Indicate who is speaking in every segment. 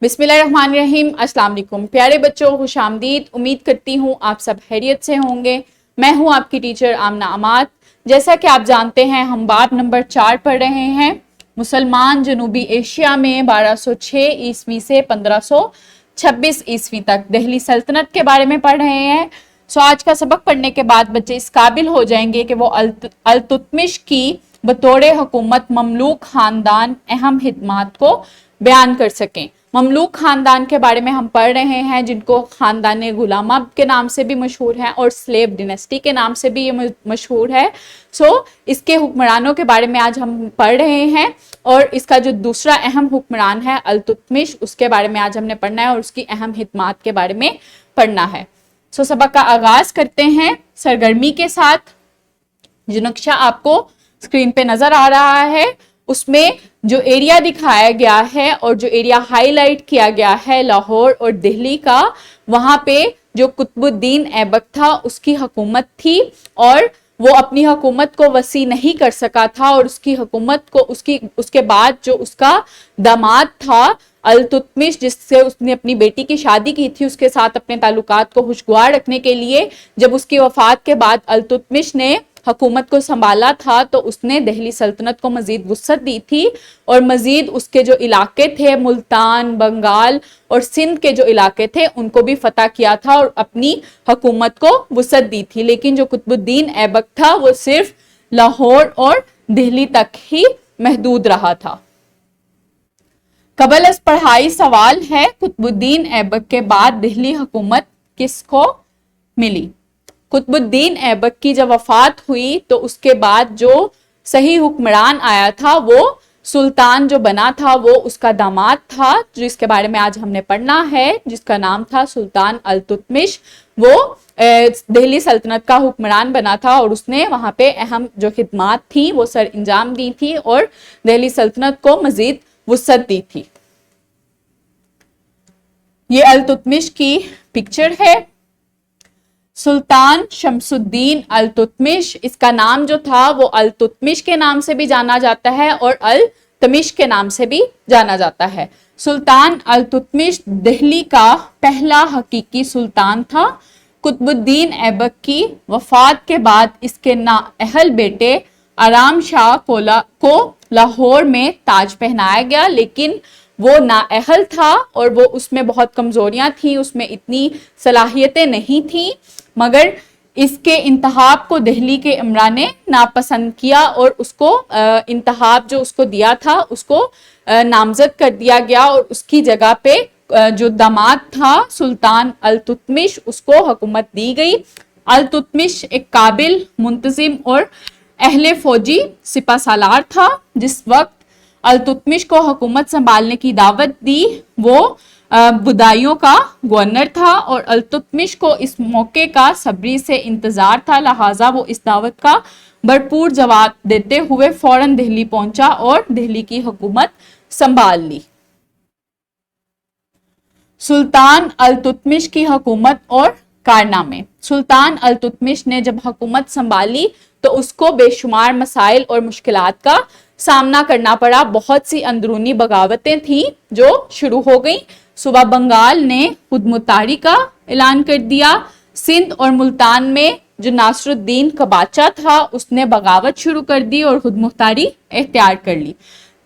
Speaker 1: बिस्मिल्लाहिर्रहमानिर्रहीम। अस्सलाम वालेकुम प्यारे बच्चों, खुशामदीद। उम्मीद करती हूँ आप सब खैरियत से होंगे। मैं हूँ आपकी टीचर आमना अमाद। जैसा कि आप जानते हैं हम बाब नंबर 4 पढ़ रहे हैं। मुसलमान जनूबी एशिया में 1206 ईस्वी से 1526 ईस्वी तक दिल्ली सल्तनत के बारे में पढ़ रहे हैं। सो आज का सबक पढ़ने के बाद बच्चे इस काबिल हो जाएंगे कि वो अल्तुतमिश की बतौर हुकूमत ममलूक खानदान अहम हिदमात को बयान कर सकें। ममलूक खानदान के बारे में हम पढ़ रहे हैं, जिनको खानदान गुलामा के नाम से भी मशहूर है और स्लेव डिनेस्टी के नाम से भी ये मशहूर है। इसके हुक्मरानों के बारे में आज हम पढ़ रहे हैं और इसका जो दूसरा अहम हुक्मरान है अल्तुतमिश, उसके बारे में आज हमने पढ़ना है और उसकी अहम हिदमात के बारे में पढ़ना है। सबक का आगाज करते हैं सरगर्मी के साथ। जो नक्शा आपको स्क्रीन पे नजर आ रहा है उसमें जो एरिया दिखाया गया है और जो एरिया हाईलाइट किया गया है लाहौर और दिल्ली का, वहां पे जो कुतुबुद्दीन ऐबक था उसकी हुकूमत थी और वो अपनी हुकूमत को वसी नहीं कर सका था और उसकी हुकूमत को उसके बाद जो उसका दामाद था अल्तुतमिश, जिससे उसने अपनी बेटी की शादी की थी, उसके साथ अपने ताल्लुकात को खुशगवार रखने के लिए जब उसकी वफात के बाद अल्तुतमिश ने हुकूमत को संभाला था तो उसने दिल्ली सल्तनत को मजीद वुसअत दी थी और मजीद उसके जो इलाके थे मुल्तान, बंगाल और सिंध के जो इलाके थे उनको भी फतह किया था और अपनी हुकूमत को वुसअत दी थी। लेकिन जो कुतुबुद्दीन ऐबक था वो सिर्फ लाहौर और दिल्ली तक ही महदूद रहा था। कबल अज पढ़ाई सवाल है, कुतुबुद्दीन ऐबक के बाद दिल्ली हुकूमत किसको मिली? कुतुबुद्दीन ऐबक की जब वफात हुई तो उसके बाद जो सही हुक्मरान आया था वो सुल्तान जो बना था वो उसका दामाद था, जिसके बारे में आज हमने पढ़ना है, जिसका नाम था सुल्तान अल्तुतमिश। वो दिल्ली सल्तनत का हुक्मरान बना था और उसने वहां पे अहम जो खिदमात थी वो सर अंजाम दी थी और दिल्ली सल्तनत को मजीद वुसअत दी थी। ये अल्तुतमिश की पिक्चर है। सुल्तान शमसुद्दीन अल्तुतमिश, इसका नाम जो था वो अल्तुतमिश के नाम से भी जाना जाता है और अल्तमिश के नाम से भी जाना जाता है। सुल्तान अल्तुतमिश दिल्ली का पहला हकीकी सुल्तान था। कुतुबुद्दीन ऐबक की वफात के बाद इसके नाअहल बेटे आराम शाह को लाहौर में ताज पहनाया गया, लेकिन वो नाअहल था और वो उसमें बहुत कमजोरियां थी, उसमें इतनी सलाहियतें नहीं थी, मगर इसके इंतहाब को दिल्ली के इमरा ने नापसंद किया और उसको इंतहाब जो उसको दिया था उसको नामजद कर दिया गया और उसकी जगह पे जो दामाद था सुल्तान अल्तुतमिश उसको हुकूमत दी गई। अल्तुतमिश एक काबिल, मुंतजिम और अहले फौजी सिपा सालार था। जिस वक्त अल्तुतमिश को हुकूमत संभालने की दावत दी वो बुदाइयों का गवर्नर था और अल्तुतमिश को इस मौके का सब्री से इंतजार था, लिहाजा वो इस दावत का भरपूर जवाब देते हुए फौरन दिल्ली पहुंचा और दिल्ली की हुकूमत संभाल ली। सुल्तान अल्तुतमिश की हुकूमत और कारनामे। सुल्तान अल्तुतमिश ने जब हुकूमत संभाली तो उसको बेशुमार मसाइल और मुश्किलात का सामना करना पड़ा। बहुत सी अंदरूनी बगावतें थी जो शुरू हो गई। सुबह बंगाल ने खुदमुख्तारी का ऐलान कर दिया। सिंध और मुल्तान में जो नासरुद्दीन कबाचा था उसने बगावत शुरू कर दी और खुदमुख्तारी इख्तियार कर ली।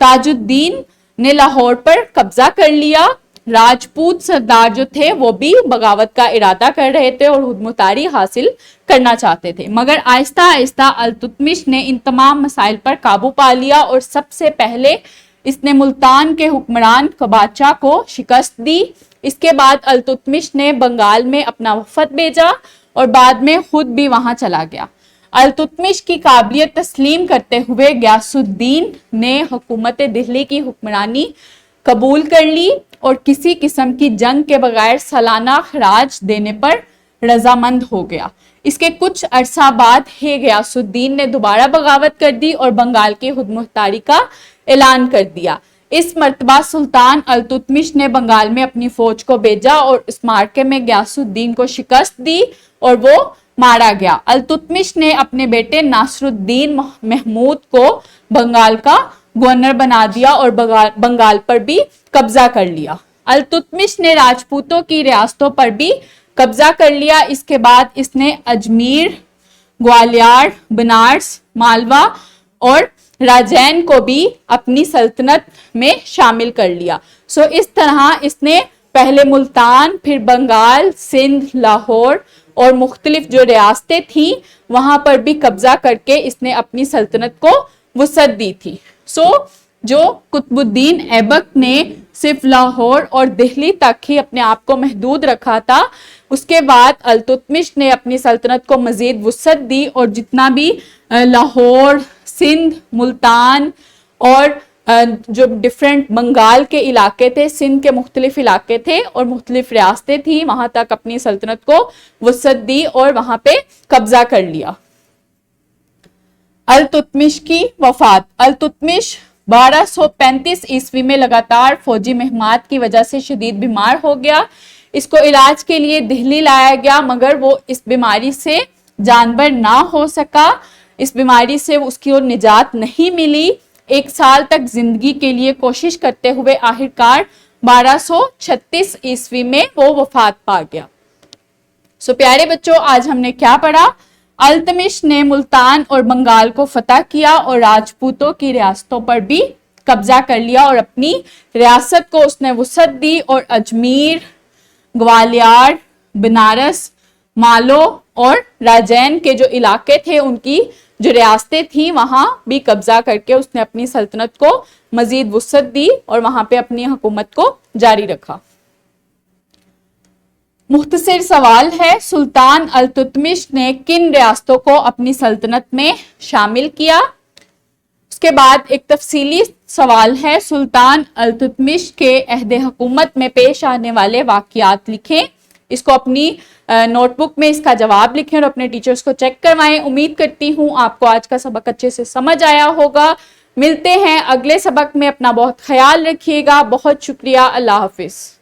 Speaker 1: ताजुद्दीन ने लाहौर पर कब्जा कर लिया। राजपूत सरदार जो थे वो भी बगावत का इरादा कर रहे थे और खुदमुख्तारी हासिल करना चाहते थे, मगर आहिस्ता आहिस्ता अल्तुतमिश ने इन तमाम मसाइल पर काबू पा लिया और सबसे पहले इसने मुल्तान के हुक्मरान कबाचा को शिकस्त दी। इसके बाद अल्तुतमिश ने बंगाल में अपना वफद भेजा और बाद में खुद भी वहां चला गया। अल्तुतमिश की काबिलियत तस्लीम करते हुए गयासुद्दीन ने हुकूमत दिल्ली की हुक्मरानी कबूल कर ली और किसी किस्म की जंग के बगैर सालाना खराज देने पर रजामंद हो गया। इसके कुछ अरसा बाद ही गयासुद्दीन ने दोबारा बगावत कर दी और बंगाल की खुदमुख्तारी का ऐलान कर दिया। इस मर्तबा सुल्तान अल्तुतमिश ने बंगाल में अपनी फौज को भेजा और इस मार्के में गयासुद्दीन को शिकस्त दी और वो मारा गया। अल्तुतमिश ने अपने बेटे नासरुद्दीन महमूद को बंगाल का गवर्नर बना दिया और बंगाल पर भी कब्जा कर लिया। التतमिश ने राजपूतों की रियासतों पर भी कब्जा कर लिया। इसके बाद इसने अजमेर, ग्वालियर, बनारस, मालवा और राजैन को भी अपनी सल्तनत में शामिल कर लिया। सो इस तरह इसने पहले मुल्तान, फिर बंगाल, सिंध, लाहौर और मुख्तलिफ जो रियासतें थी वहां पर भी कब्जा करके इसने अपनी सल्तनत को वुसअत दी थी। सो जो कुतुबुद्दीन ऐबक ने सिर्फ लाहौर और दिल्ली तक ही अपने आप को महदूद रखा था, उसके बाद अल्तुतमिश ने अपनी सल्तनत को मजीद वुसअत दी और जितना भी लाहौर, सिंध, मुल्तान और जो डिफरेंट बंगाल के इलाके थे, सिंध के मुख्तलिफ इलाके थे और मुख्तलिफ रियासतें थी, वहां तक अपनी सल्तनत को वुसअत दी और वहां पे कब्जा कर लिया। अल्तुतमिश की वफात। अल्तुतमिश 1235 ईस्वी में लगातार फौजी महमात की वजह से शदीद बीमार हो गया। इसको इलाज के लिए दिल्ली लाया गया, मगर वो इस बीमारी से जानबर ना हो सका। इस बीमारी से उसकी और निजात नहीं मिली। 1 साल तक जिंदगी के लिए कोशिश करते हुए आखिरकार 1236 ईस्वी में वो वफात पा गया। सो प्यारे बच्चों, आज हमने क्या पढ़ा? अल्तमिश ने मुल्तान और बंगाल को फतह किया और राजपूतों की रियासतों पर भी कब्जा कर लिया और अपनी रियासत को उसने वुसअत दी और अजमेर, ग्वालियर, बनारस, मालो और राजैन के जो इलाके थे, उनकी जो रियासतें थी, वहां भी कब्जा करके उसने अपनी सल्तनत को मजीद वुसअत दी और वहां पे अपनी हुकूमत को जारी रखा। मुख्तसर सवाल है, सुल्तान अल्तुतमिश ने किन रियासतों को अपनी सल्तनत में शामिल किया? उसके बाद एक तफसीली सवाल है, सुल्तान अल्तुतमिश के अहद हुकूमत में पेश आने वाले वाक़यात लिखें। इसको अपनी नोटबुक में इसका जवाब लिखें और अपने टीचर्स को चेक करवाएं। उम्मीद करती हूँ आपको आज का सबक अच्छे से समझ आया होगा। मिलते हैं अगले सबक में। अपना बहुत ख्याल रखिएगा। बहुत शुक्रिया। अल्लाह हाफिज।